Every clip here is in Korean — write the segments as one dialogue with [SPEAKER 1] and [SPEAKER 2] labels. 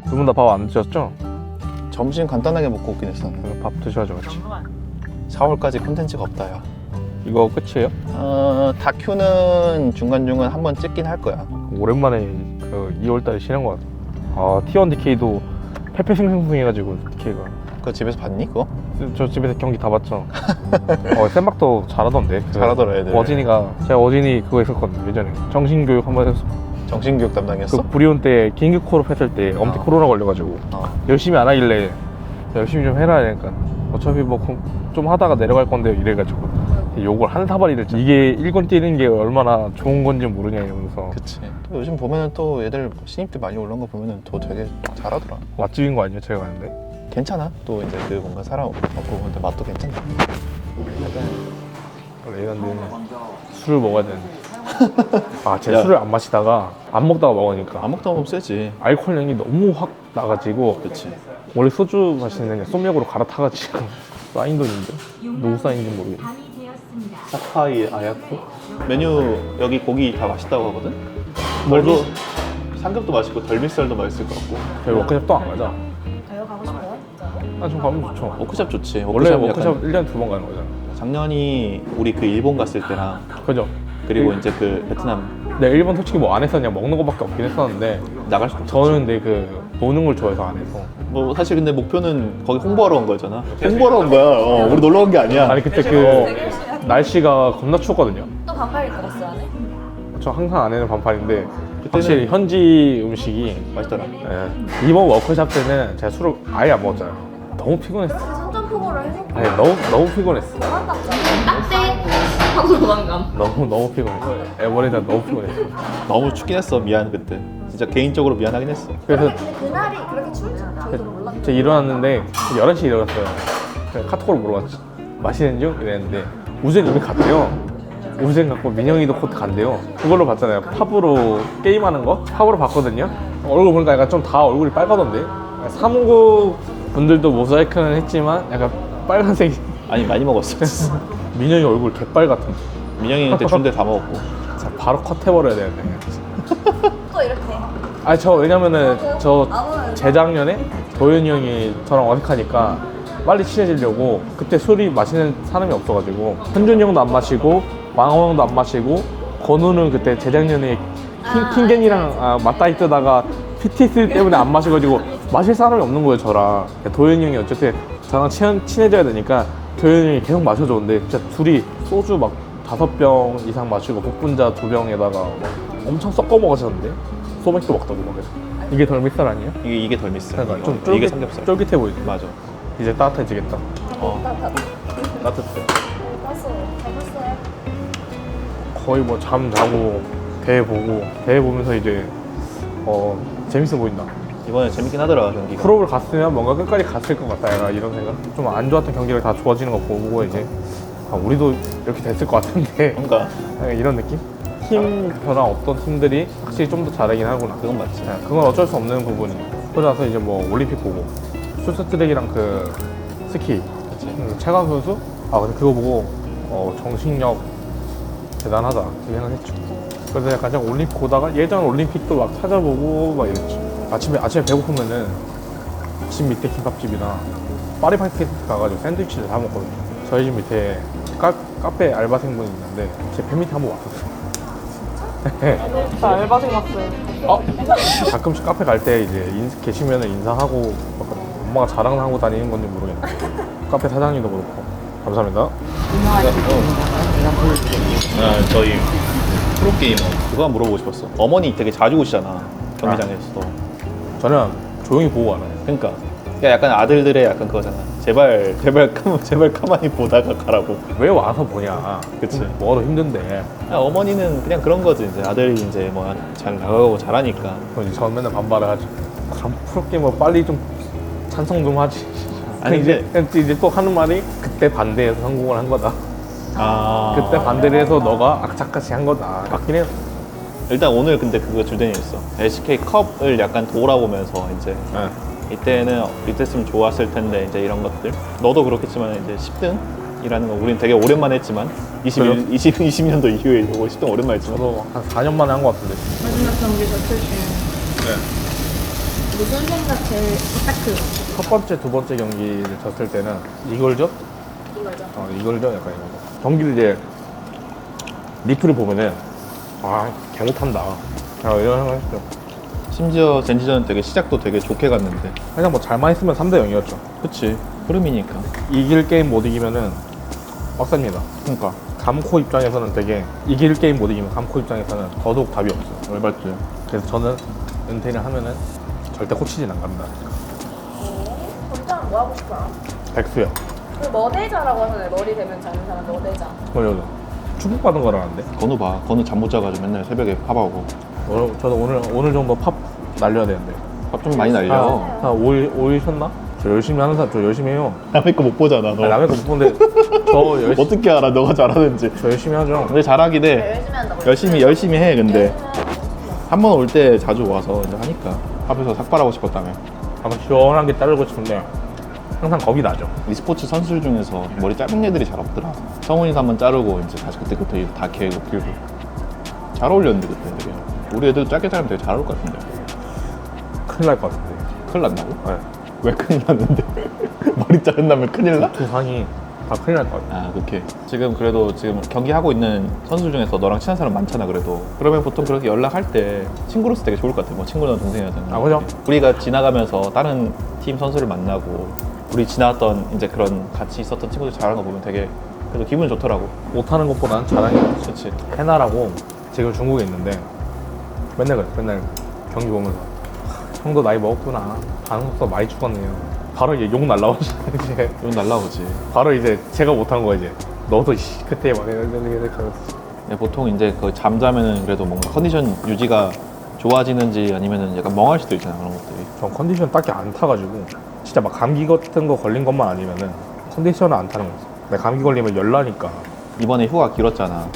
[SPEAKER 1] 두 분 다 밥 안 드셨죠?
[SPEAKER 2] 점심 간단하게 먹고 오긴 했었는데
[SPEAKER 1] 밥 드셔야죠 같이.
[SPEAKER 2] 4월까지 콘텐츠가 없다 야.
[SPEAKER 1] 이거 끝이에요?
[SPEAKER 2] 다큐는 중간중간 한번 찍긴 할 거야.
[SPEAKER 1] 오랜만에 그 2월달에 쉬는 것 같아. 아 T1 DK도 패패승승승해가지고 DK가.
[SPEAKER 2] 그거 집에서 봤니 그거?
[SPEAKER 1] 저 집에서 경기 다 봤죠. 샌박도 잘하던데.
[SPEAKER 2] 잘하더라 애들.
[SPEAKER 1] 제가 어진이 그거 했었거든요 예전에. 정신교육 한번 했어.
[SPEAKER 2] 정신교육 담당이었어?
[SPEAKER 1] 그 브리온 때 긴급 콜업 했을 때 엄태 코로나 걸려가지고 열심히 안 하길래 열심히 좀 해라 하니까 어차피 뭐 좀 하다가 내려갈 건데 이래가지고 욕을 한 사발이를 이게 1군 뛰는 게 얼마나 좋은 건지 모르냐 이러면서.
[SPEAKER 2] 그치. 또 요즘 보면은 또 애들 신입들 많이 올라온 거 보면은 또 되게 잘하더라.
[SPEAKER 1] 맛집인 거 아니에요 제가 가는데?
[SPEAKER 2] 괜찮아. 또 이제 그 뭔가 사람 없고 근데 맛도 괜찮다.
[SPEAKER 1] 얘는 술을 먹어야 되는데 제
[SPEAKER 2] 야.
[SPEAKER 1] 술을 안 마시다가 안 먹다가 먹으니까
[SPEAKER 2] 안 먹다 보면 세지.
[SPEAKER 1] 알코올량이 너무 확 나가지고
[SPEAKER 2] 그치.
[SPEAKER 1] 원래 소주 마시는 게 쏨약으로 갈아타가지고 쌓인 돈인데 누구 쌓인지 모르겠어.
[SPEAKER 2] 사파이 아야쿠? 메뉴 여기 고기 다 맛있다고 하거든?
[SPEAKER 1] 뭐죠?
[SPEAKER 2] 삼겹도 맛있고 덜미살도 맛있을 것 같고.
[SPEAKER 1] 저희 워크숍 또 안 가자.
[SPEAKER 3] 저요 가고 싶어요? 진짜요?
[SPEAKER 1] 좀 가면 좋죠.
[SPEAKER 2] 워크샵 좋지.
[SPEAKER 1] 원래
[SPEAKER 2] 워크샵은
[SPEAKER 1] 워크숍
[SPEAKER 2] 약간
[SPEAKER 1] 1년에 2번 가는 거잖아.
[SPEAKER 2] 작년이 우리 그 일본 갔을 때랑
[SPEAKER 1] 그죠?
[SPEAKER 2] 그리고 이제 그 베트남
[SPEAKER 1] 네, 일본 솔직히 뭐 안 했었냐 먹는 거밖에 없긴 했었는데
[SPEAKER 2] 나갈 수도 없었지.
[SPEAKER 1] 저는 근데 그 노는 걸 좋아해서 안 해서.
[SPEAKER 2] 뭐 사실 근데 목표는 거기 홍보하러 온 거잖아. 홍보하러 온 거야. 우리 놀러 온 게 아니야.
[SPEAKER 1] 아니 그때 그 날씨가 겁나 추웠거든요.
[SPEAKER 3] 또 반팔 입고 갔어요 안에?
[SPEAKER 1] 저 항상 안에는 반팔인데 확실히 현지 음식이
[SPEAKER 2] 맛있더라.
[SPEAKER 1] 예, 이번 워크숍 때는 제가 술을 아예 안 먹었잖아요. 너무 피곤했어.
[SPEAKER 3] 선전포고를 해서
[SPEAKER 1] 아니, 너무 피곤했어.
[SPEAKER 3] 딱대 하고 도망감.
[SPEAKER 1] 너무 피곤했어. 에버리다 너무 피곤했어.
[SPEAKER 2] 너무 춥긴 했어. 미안 그때. 진짜 개인적으로 미안하긴 했어.
[SPEAKER 1] 그래서
[SPEAKER 3] 근데 그날이 그렇게 추울 줄 저희도 몰랐는데
[SPEAKER 1] 제가 일어났는데 11시에 일어났어요. 그래서 카톡으로 물어봤지. 마시는 중? 이랬는데 우zen 이미 갔대요. 우zen 갖고 민영이도 곧 간대요. 그걸로 봤잖아요. 팝으로 게임하는 거? 팝으로 봤거든요. 얼굴 보니까 약간 좀 다 얼굴이 빨갛던데. 사무국 분들도 모자이크는 했지만 약간 빨간색이.
[SPEAKER 2] 아니 많이 먹었어.
[SPEAKER 1] 민영이 얼굴 개빨갛던데.
[SPEAKER 2] 민영이한테 준대 다 먹었고.
[SPEAKER 1] 진짜 바로 컷해버려야 되는데.
[SPEAKER 3] 또 이렇게
[SPEAKER 1] 아니 저 왜냐면은 저
[SPEAKER 3] 나무는
[SPEAKER 1] 재작년에 도현이 형이 저랑 어색하니까 빨리 친해지려고 그때 술이 마시는 사람이 없어가지고 현준이 형도 안 마시고 망호 형도 안 마시고 건우는 그때 재작년에 킹겐이랑 맞다이 뜨다가 PTS 때문에 안 마셔가지고 마실 사람이 없는 거예요 저랑. 도현이 형이 어쨌든 저랑 친해져야 되니까 도현이 형이 계속 마셔줬는데 진짜 둘이 소주 막 5병 이상 마시고 복분자 2병에다가 엄청 섞어 먹으셨는데 소맥도 먹더라고 그래서. 이게 덜미살 아니에요?
[SPEAKER 2] 이게 덜미살.
[SPEAKER 1] 그러니까 좀
[SPEAKER 2] 이게 삼겹살.
[SPEAKER 1] 쫄깃해 보이지.
[SPEAKER 2] 맞아.
[SPEAKER 1] 이제 따뜻해지겠다.
[SPEAKER 2] 따뜻해.
[SPEAKER 3] 봤어요. 잡았어요.
[SPEAKER 1] 거의 뭐 잠 자고 대회 보고 대회 보면서 이제 재밌어 보인다.
[SPEAKER 2] 이번에 재밌긴 하더라 경기가.
[SPEAKER 1] 프로를 갔으면 뭔가 끝까지 갔을 것 같다 약간 이런 생각. 좀 안 좋았던 경기를 다 좋아지는 거 보고 이제 우리도 이렇게 됐을 것 같은데
[SPEAKER 2] 뭔가
[SPEAKER 1] 약간 이런 느낌? 팀 변화 없던 팀들이 확실히 좀 더 잘하긴 하구나.
[SPEAKER 2] 그건 맞지.
[SPEAKER 1] 그건 어쩔 수 없는 부분이. 그러고 나서 이제 뭐 올림픽 보고 쇼트트랙이랑 그 스키 최강 선수? 근데 그거 보고 정신력 대단하다 그 생각했죠. 그래서 약간 좀 올림픽 보다가 예전 올림픽도 막 찾아보고 막 이랬죠. 아침에 배고프면은 집 밑에 김밥집이나 파리바게뜨 가가지고 샌드위치를 사 먹거든요. 저희 집 밑에 카페 알바생분이 있는데 제 배 밑에 한번 왔었어요.
[SPEAKER 4] 나 알바생 갔어요.
[SPEAKER 1] 가끔씩 카페 갈 때 이제 계시면은 인사하고 약간 엄마가 자랑하고 다니는 건지 모르겠는데 카페 사장님도 그렇고. 감사합니다.
[SPEAKER 2] 저희 프로게이머 그거 한번 물어보고 싶었어. 어머니 되게 자주 오시잖아 경기장에서.
[SPEAKER 1] 저는 조용히 보고 가요.
[SPEAKER 2] 그러니까 약간 아들들의 약간 그거잖아. 제발 가만히 보다가 가라고.
[SPEAKER 1] 왜 와서 보냐.
[SPEAKER 2] 그치.
[SPEAKER 1] 뭐가 더 힘든데.
[SPEAKER 2] 어머니는 그냥 그런 거지. 이제 아들이 이제 뭐 잘 나가고 잘하니까.
[SPEAKER 1] 그럼 이제 저는 맨날 반발을 하죠. 그럼 프로게이머 빨리 좀 찬성 좀 하지.
[SPEAKER 2] 아니,
[SPEAKER 1] 이제 또 하는 말이 그때 반대해서 성공을 한 거다. 그때
[SPEAKER 2] 아.
[SPEAKER 1] 반대를 해서 너가 악착같이 한 거다. 맞긴 해요.
[SPEAKER 2] 일단 오늘 근데 그거 주제는 있어. SK 컵을 약간 돌아보면서 이제 이때는 이때였으면 좋았을 텐데 이제 이런 것들. 너도 그렇겠지만 이제 10등이라는 거 우리는 되게 오랜만에 했지만 20년도 이후에 이거 10등 오랜만에 했지만
[SPEAKER 1] 저도 한 4년 만에 한 것 같은데.
[SPEAKER 4] 마지막 경기 며칠 중에
[SPEAKER 3] 무슨 생각 제일 딱 그.
[SPEAKER 1] 첫 번째, 두 번째 경기를 졌을 때는 이걸죠?
[SPEAKER 3] 이거죠.
[SPEAKER 1] 이걸죠? 약간 이런 거. 경기를 이제 리플을 보면은 개 못한다. 이런 생각 했죠.
[SPEAKER 2] 심지어 젠지전은 되게 시작도 되게 좋게 갔는데.
[SPEAKER 1] 그냥 뭐 잘만 했으면 3대 0이었죠.
[SPEAKER 2] 그치. 흐름이니까.
[SPEAKER 1] 이길 게임 못 이기면은 빡셉니다.
[SPEAKER 2] 그러니까.
[SPEAKER 1] 감코 입장에서는 되게 이길 게임 못 이기면 감코 입장에서는 더더욱 답이 없어요.
[SPEAKER 2] 열받지.
[SPEAKER 1] 그래서 저는 은퇴를 하면은 절대 코치진 안 갑니다.
[SPEAKER 3] 본장은 뭐 하고 싶어요?
[SPEAKER 1] 백수요.
[SPEAKER 3] 그 머대자라고 하잖아요. 머리 되면 자는 사람 머대자.
[SPEAKER 1] 뭐요? 축복받은 거라는데?
[SPEAKER 2] 건우 봐. 건우 잠 못 자가지고 맨날 새벽에 팝하고.
[SPEAKER 1] 저도 오늘 정도 팝 날려야 되는데.
[SPEAKER 2] 밥 좀 많이 날려.
[SPEAKER 1] 한 5일 쉬었나? 저 열심히 하는 사람 저 열심히 해요.
[SPEAKER 2] 남의 거 못 보잖아, 너.
[SPEAKER 1] 아니, 남의 거 못 보는데 저 열심히,
[SPEAKER 2] 어떻게 알아, 너가 잘하는지.
[SPEAKER 1] 저 열심히 하죠.
[SPEAKER 2] 근데 잘하긴 해.
[SPEAKER 3] 열심히 한다고.
[SPEAKER 2] 열심히 해, 근데.
[SPEAKER 3] 열심히 하고.
[SPEAKER 2] 한 번 올 때 자주 와서 이제 하니까. 팝에서 삭발하고 싶었다며.
[SPEAKER 1] 한번 시원하게 자르고 싶은데 항상 겁이 나죠.
[SPEAKER 2] e스포츠 선수들 중에서 머리 짧은 애들이 잘 없더라. 성훈이도 한번 자르고 이제 다시 그때부터 다 길고 길고. 잘 어울렸는데 그때 되게. 우리 애들 짧게 자르면 되게 잘 어울릴 것 같은데.
[SPEAKER 1] 큰일 날 것 같은데.
[SPEAKER 2] 큰일 난다고?
[SPEAKER 1] 네.
[SPEAKER 2] 왜 큰일 났는데? 머리 자른다면 큰일 나?
[SPEAKER 1] 두 상이 다 큰일 날 것 같아요.
[SPEAKER 2] 아, 그렇게. 지금 그래도 지금 경기하고 있는 선수 중에서 너랑 친한 사람 많잖아, 그래도. 그러면 보통 그렇게 연락할 때 친구로서 되게 좋을 것 같아. 뭐 친구나 동생이든.
[SPEAKER 1] 아, 그죠?
[SPEAKER 2] 우리가 지나가면서 다른 팀 선수를 만나고 우리 지나왔던 이제 그런 같이 있었던 친구들 잘하는 거 보면 되게 그래도 기분이 좋더라고.
[SPEAKER 1] 못하는 것보다는 잘하는 게 낫지.
[SPEAKER 2] 그렇지.
[SPEAKER 1] 해나라고 지금 중국에 있는데 맨날 그래. 맨날 경기 보면서 형도 나이 먹었구나. 반응속도 많이 죽었네요. 바로 이제 욕 날라오지. 이제
[SPEAKER 2] 이건 날라오지.
[SPEAKER 1] 바로 이제 제가 못한 거 이제 너도 그때 막 이렇게
[SPEAKER 2] 네, 보통 이제 그 잠자면은 그래도 뭔가 컨디션 유지가 좋아지는지 아니면은 약간 멍할 수도 있잖아, 그런 것들이.
[SPEAKER 1] 전 컨디션 딱히 안 타가지고 진짜 막 감기 같은 거 걸린 것만 아니면은 컨디션을 안 타는 거지. 내가 감기 걸리면 열나니까.
[SPEAKER 2] 이번에 휴가 길었잖아.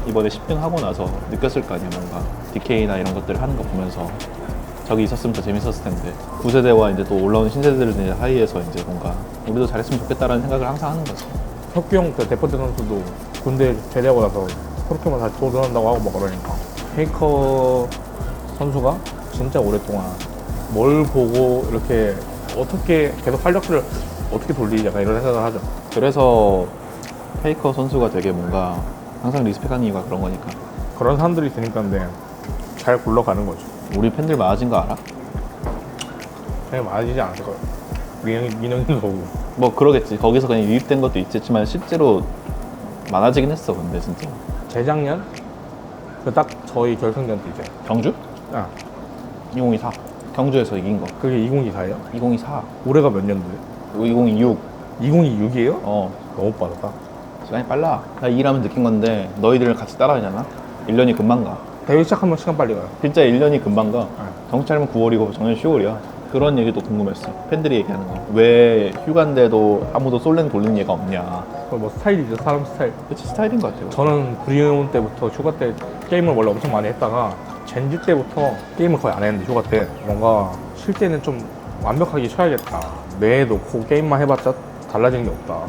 [SPEAKER 2] 이번에 10등 하고 나서 느꼈을 거 아니야, 뭔가 DK나 이런 것들 하는 거 보면서 저기 있었으면 더 재밌었을 텐데 9세대와 이제 또 올라오는 신세대들 사이에서 이제 뭔가 우리도 잘했으면 좋겠다라는 생각을 항상 하는 거지.
[SPEAKER 1] 석규 형, 그 데포트 선수도 군대 제대하고 나서 프로게임을 다시 도전한다고 하고 막 그러니까 페이커 선수가 진짜 오랫동안 뭘 보고 이렇게 어떻게 계속 활력을 어떻게 돌리지 약간 이런 생각을 하죠.
[SPEAKER 2] 그래서 페이커 선수가 되게 뭔가 항상 리스펙하는 이유가 그런 거니까.
[SPEAKER 1] 그런 사람들이 있으니까 근데 잘 굴러가는 거죠.
[SPEAKER 2] 우리 팬들 많아진 거 알아?
[SPEAKER 1] 그냥 많아지지 않을 거예요. 민영이도 오고.
[SPEAKER 2] 뭐 그러겠지. 거기서 그냥 유입된 것도 있겠지만 실제로 많아지긴 했어. 근데 진짜
[SPEAKER 1] 재작년 그 딱 저희 결승전 때 이제
[SPEAKER 2] 경주?
[SPEAKER 1] 2024
[SPEAKER 2] 경주에서 이긴 거.
[SPEAKER 1] 그게 2024예요?
[SPEAKER 2] 2024.
[SPEAKER 1] 올해가 몇 년도예요?
[SPEAKER 2] 2026.
[SPEAKER 1] 2026이에요?
[SPEAKER 2] 어.
[SPEAKER 1] 너무 빠르다.
[SPEAKER 2] 시간이 빨라. 나 일하면 느낀 건데 너희들 같이 따라하잖아. 1년이 금방 가.
[SPEAKER 1] 대회 시작하면 시간 빨리 가요.
[SPEAKER 2] 진짜 1년이 금방 가. 경찰은 9월이고 작년 10월이야. 그런 얘기도 궁금했어. 팬들이 얘기하는 거. 왜 휴가인데도 아무도 솔랭 돌리는 얘가 없냐.
[SPEAKER 1] 그거 뭐 스타일이죠, 사람 스타일.
[SPEAKER 2] 그치, 스타일인 것 같아요.
[SPEAKER 1] 저는 브리온 때부터 휴가 때 게임을 원래 엄청 많이 했다가 젠지 때부터 게임을 거의 안 했는데 휴가 때 뭔가 쉴 때는 좀 완벽하게 쉬어야겠다. 뇌에 놓고 게임만 해봤자 달라지는 게 없다.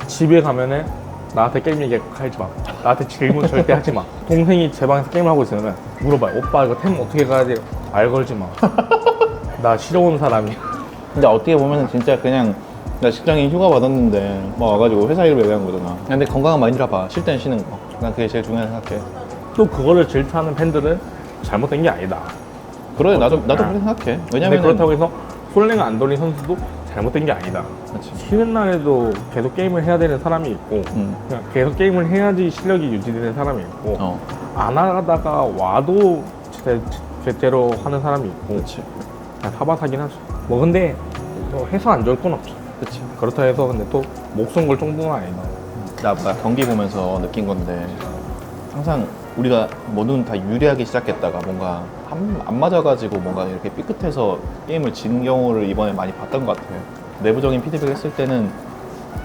[SPEAKER 1] 집에 가면은 나한테 게임 얘기하지 마. 나한테 질문 절대 하지 마. 동생이 제 방에서 게임을 하고 있으면 물어봐요. 오빠 이거 템 어떻게 가야 돼? 알 걸지 마. 나 싫어 오는 사람이야.
[SPEAKER 2] 근데 어떻게 보면은 진짜 그냥 나 직장인 휴가 받았는데 뭐 와가지고 회사 일을 얘기한 거잖아. 근데 건강한 마인드라 봐. 쉴 땐 쉬는 거. 난 그게 제일 중요하다 생각해.
[SPEAKER 1] 또 그거를 질투하는 팬들은 잘못된 게 아니다.
[SPEAKER 2] 그래, 나도 그렇게 생각해.
[SPEAKER 1] 근데
[SPEAKER 2] 왜냐면
[SPEAKER 1] 그렇다고 해서 솔랭을 안 돌린 선수도 잘못된 게 아니다.
[SPEAKER 2] 그렇지.
[SPEAKER 1] 쉬는 날에도 계속 게임을 해야 되는 사람이 있고 그냥 계속 게임을 해야지 실력이 유지되는 사람이 있고 안 하다가 와도 제대로 하는 사람이 있고
[SPEAKER 2] 그렇지.
[SPEAKER 1] 사바사긴 하죠. 뭐 근데 또 해서 안 좋을 건 없죠.
[SPEAKER 2] 그렇지.
[SPEAKER 1] 그렇다 해서 근데 또 목숨 걸 정도는 아니다.
[SPEAKER 2] 나 경기 보면서 느낀 건데 항상 우리가 뭐든 다 유리하게 시작했다가 뭔가 안 맞아가지고 뭔가 이렇게 삐끗해서 게임을 진 경우를 이번에 많이 봤던 것 같아요. 내부적인 피드백 했을 때는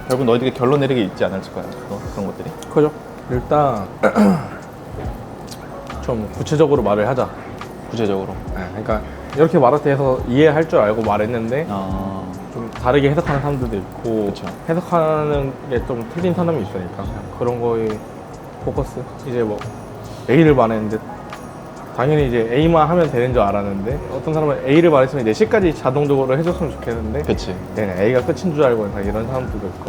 [SPEAKER 2] 결국 너희들이 결론 내리게 있지 않을까요? 그런 것들이.
[SPEAKER 1] 그죠? 일단 좀 구체적으로 말을 하자.
[SPEAKER 2] 구체적으로.
[SPEAKER 1] 네, 그러니까 이렇게 말할 때 해서 이해할 줄 알고 말했는데 좀 다르게 해석하는 사람들도 있고
[SPEAKER 2] 그쵸.
[SPEAKER 1] 해석하는 게 좀 틀린 사람이 있으니까 그냥 그런 거에 포커스. 이제 뭐 A를 말했는데 당연히 이제 A만 하면 되는 줄 알았는데 어떤 사람은 A를 말했으면 이제 C까지 자동적으로 해줬으면 좋겠는데
[SPEAKER 2] 그치.
[SPEAKER 1] 그냥 A가 끝인 줄 알고 약간 이런 사람들도 있고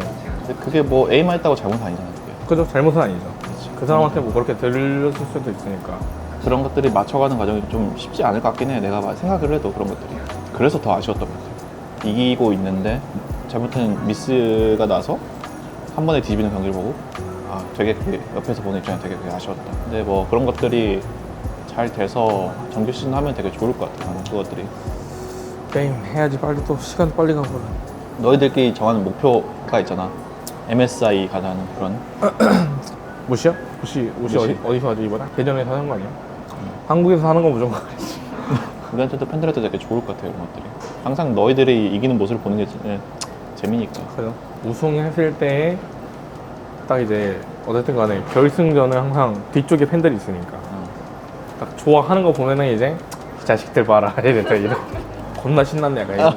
[SPEAKER 2] 근데 그게 뭐 A만 했다고 잘못은 아니잖아, 그게.
[SPEAKER 1] 그죠? 잘못은 아니죠. 그 사람한테 뭐 그렇게 들렸을 수도 있으니까.
[SPEAKER 2] 그런 것들이 맞춰가는 과정이 좀 쉽지 않을 것 같긴 해. 내가 생각을 해도 그런 것들이. 그래서 더 아쉬웠던 것 같아. 이기고 있는데 잘못한 미스가 나서 한 번에 뒤집히는 경기를 보고 아 되게 그게 옆에서 보는 입장에 되게 그게 아쉬웠다. 근데 뭐 그런 것들이 잘 돼서 정규 시즌 하면 되게 좋을 것 같아. 나는 그것들이.
[SPEAKER 1] 게임 해야지 빨리 또 시간 빨리 가버려.
[SPEAKER 2] 너희들끼리 정하는 목표가 있잖아. MSI 가자는 그런.
[SPEAKER 1] 무시야? 무시
[SPEAKER 2] 무시?
[SPEAKER 1] 어디서 하지 이번에? 대전에서 하는 거 아니야? 한국에서 하는 거 무조건 가야지.
[SPEAKER 2] 우리한테도 팬들한테 되게 좋을 것 같아요, 이런 것들이. 항상 너희들이 이기는 모습을 보는 게 재미니까.
[SPEAKER 1] 그죠? 우승했을 때 딱 이제 어쨌든 간에 결승전은 항상 뒤쪽에 팬들이 있으니까 딱 좋아하는 거 보면은 이제 이 자식들 봐라 이랬다 이런 겁나 신났네 약간 이런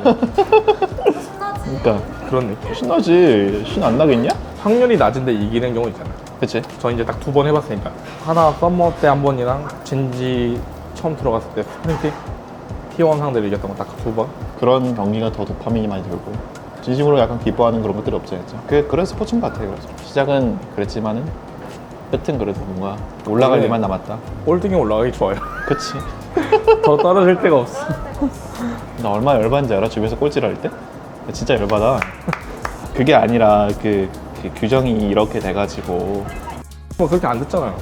[SPEAKER 2] 그러니까
[SPEAKER 1] 그런 느낌.
[SPEAKER 2] 신나지. 신 안 나겠냐?
[SPEAKER 1] 확률이 낮은데 이기는 경우 있잖아.
[SPEAKER 2] 그치?
[SPEAKER 1] 저 이제 딱 2번 해봤으니까 하나 썸머 때 한 번이랑 젠지 처음 들어갔을 때 스프린트 T1 상대를 이겼던 거 딱 2번.
[SPEAKER 2] 그런 경기가 더 도파민이 많이 들고 진심으로 약간 기뻐하는 그런 것들이 없지 않죠. 그런 스포츠인 것 같아요. 그래서 시작은 그랬지만은 끝은 그래도 뭔가 올라갈
[SPEAKER 1] 네.
[SPEAKER 2] 일만 남았다.
[SPEAKER 1] 꼴등에 올라가기 좋아요.
[SPEAKER 2] 그치?
[SPEAKER 1] 더 떨어질 데가 없어.
[SPEAKER 2] 나 얼마나 열받은지 알아? 주변에서 꼴찌를 할 때? 나 진짜 열받아. 그게 아니라 그 규정이 이렇게 돼가지고
[SPEAKER 1] 뭐 그렇게 안 듣잖아요.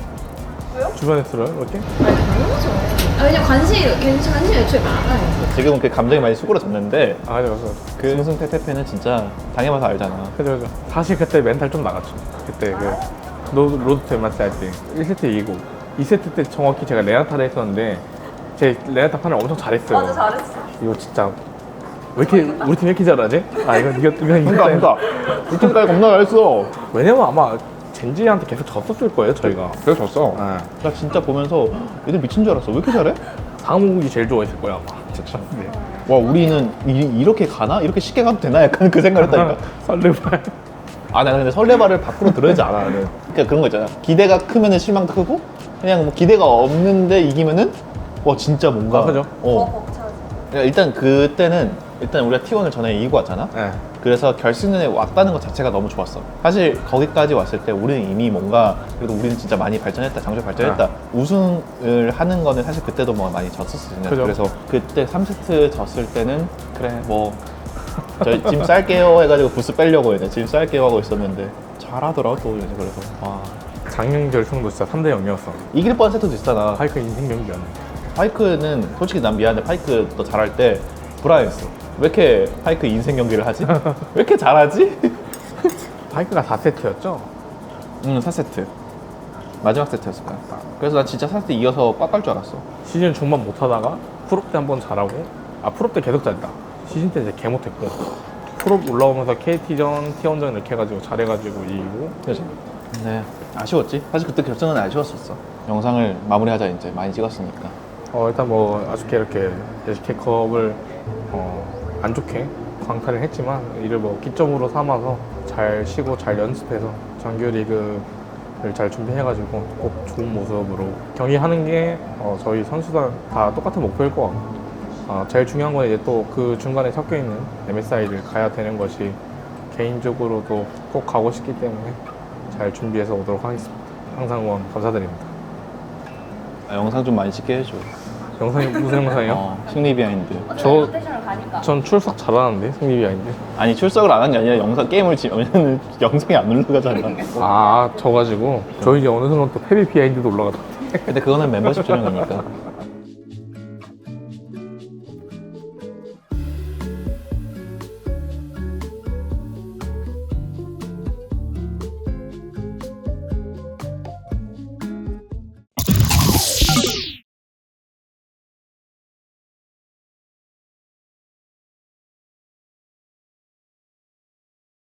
[SPEAKER 3] 왜요?
[SPEAKER 1] 주변에 들어요? 이렇게?
[SPEAKER 3] 아니 당연하죠. 왜냐면 관심이 애초에 많아요.
[SPEAKER 2] 지금은 그 감정이 많이 수그러졌는데
[SPEAKER 1] 아 맞아 맞아.
[SPEAKER 2] 그 승승 패패는 진짜 당해봐서 알잖아.
[SPEAKER 1] 그죠 그죠. 사실 그때 멘탈 좀 나갔죠. 그때 그 로드 투 엠마스 할 때 1세트 이기고 2세트 때 정확히 제가 레나타를 했었는데 제 레나타 판을 엄청 잘했어요.
[SPEAKER 3] 맞아 잘했어.
[SPEAKER 1] 이거 진짜 왜 이렇게 우리 팀 왜 이렇게 잘하지? 아 이거
[SPEAKER 2] 그러니까 우승까지 겁나 잘했어.
[SPEAKER 1] 왜냐면 아마 젠지한테 계속 졌었을 거예요 저희가.
[SPEAKER 2] 그래서 졌어.
[SPEAKER 1] 네.
[SPEAKER 2] 나 진짜 보면서 얘들 미친 줄 알았어. 왜 이렇게 잘해?
[SPEAKER 1] 상무국이 제일 좋아했을 거야 아마. 진짜. 네.
[SPEAKER 2] 와 우리는 이렇게 가나? 이렇게 쉽게 가도 되나? 약간 그 생각을 했다니까.
[SPEAKER 1] 설레발.
[SPEAKER 2] 아 나는 근데 설레발을 밖으로 들어야지 않아. 나는. 그러니까 그런 거 있잖아. 기대가 크면은 실망도 크고 그냥 뭐 기대가 없는데 이기면은 와 진짜 뭔가
[SPEAKER 1] 아, 그죠?
[SPEAKER 3] 벅차지.
[SPEAKER 2] 그러니까 일단 그때는 일단 우리가 T1을 전에 이기고 왔잖아.
[SPEAKER 1] 네.
[SPEAKER 2] 그래서 결승전에 왔다는 것 자체가 너무 좋았어. 사실 거기까지 왔을 때 우리는 이미 뭔가 그래도 우리는 진짜 많이 발전했다, 장조 발전했다. 우승을 하는 거는 사실 그때도 뭐 많이 졌었거든요.
[SPEAKER 1] 그죠.
[SPEAKER 2] 그래서 그때 3세트 졌을 때는 그래 뭐 저희 짐 쌀게요 해가지고 부스 빼려고 이제 짐 쌀게요 하고 있었는데 잘하더라 또 이제 그래서 와
[SPEAKER 1] 작년 결승도 진짜 3대 0이었어.
[SPEAKER 2] 이길 뻔한 세트도 있잖아.
[SPEAKER 1] 파이크 인생 경기였네.
[SPEAKER 2] 파이크는 솔직히 난 미안해. 파이크 너 잘할 때 불안했어. 왜 이렇게 파이크 인생 경기를 하지? 왜 이렇게 잘하지?
[SPEAKER 1] 파이크가 4세트였죠?
[SPEAKER 2] 4세트. 마지막 세트였을 거야. 그래서 난 진짜 4세트 이어서 꽉 갈 줄 알았어.
[SPEAKER 1] 시즌 중반 못하다가 프로 때 한 번 잘하고 프로 때 계속 잘했다. 시즌 때 이제 개 못했고 프로 올라오면서 KT전, T1전 이렇게 해가지고 잘해가지고 이기고.
[SPEAKER 2] 그지? 네. 아쉬웠지? 사실 그때 결정은 아쉬웠었어. 영상을 마무리하자 이제 많이 찍었으니까.
[SPEAKER 1] 일단 뭐 아쉽게 이렇게 SK컵을 안 좋게 광탈을 했지만 이를 뭐 기점으로 삼아서 잘 쉬고 잘 연습해서 정규리그를 잘 준비해가지고 꼭 좋은 모습으로 경기하는 게 저희 선수단 다 똑같은 목표일 것 같고 제일 중요한 건 이제 또 그 중간에 섞여 있는 MSI를 가야 되는 것이 개인적으로도 꼭 가고 싶기 때문에 잘 준비해서 오도록 하겠습니다. 항상 응원 감사드립니다.
[SPEAKER 2] 영상 좀 많이 찍게 해줘.
[SPEAKER 1] 영상이 무슨 영상이요?
[SPEAKER 2] 승리 비하인드.
[SPEAKER 1] 저-
[SPEAKER 3] 로테이션을 가니까.
[SPEAKER 1] 전 출석 잘하는데 승리비 아닌데.
[SPEAKER 2] 아니 출석을 안 한 게 아니라 영상 게임을 지면 영상이 안 올라가잖아.
[SPEAKER 1] 져가지고 저희 이제 어느 순간 또 패배 비하인드도 올라가더라고요.
[SPEAKER 2] 근데 그거는 멤버십 전용이니까.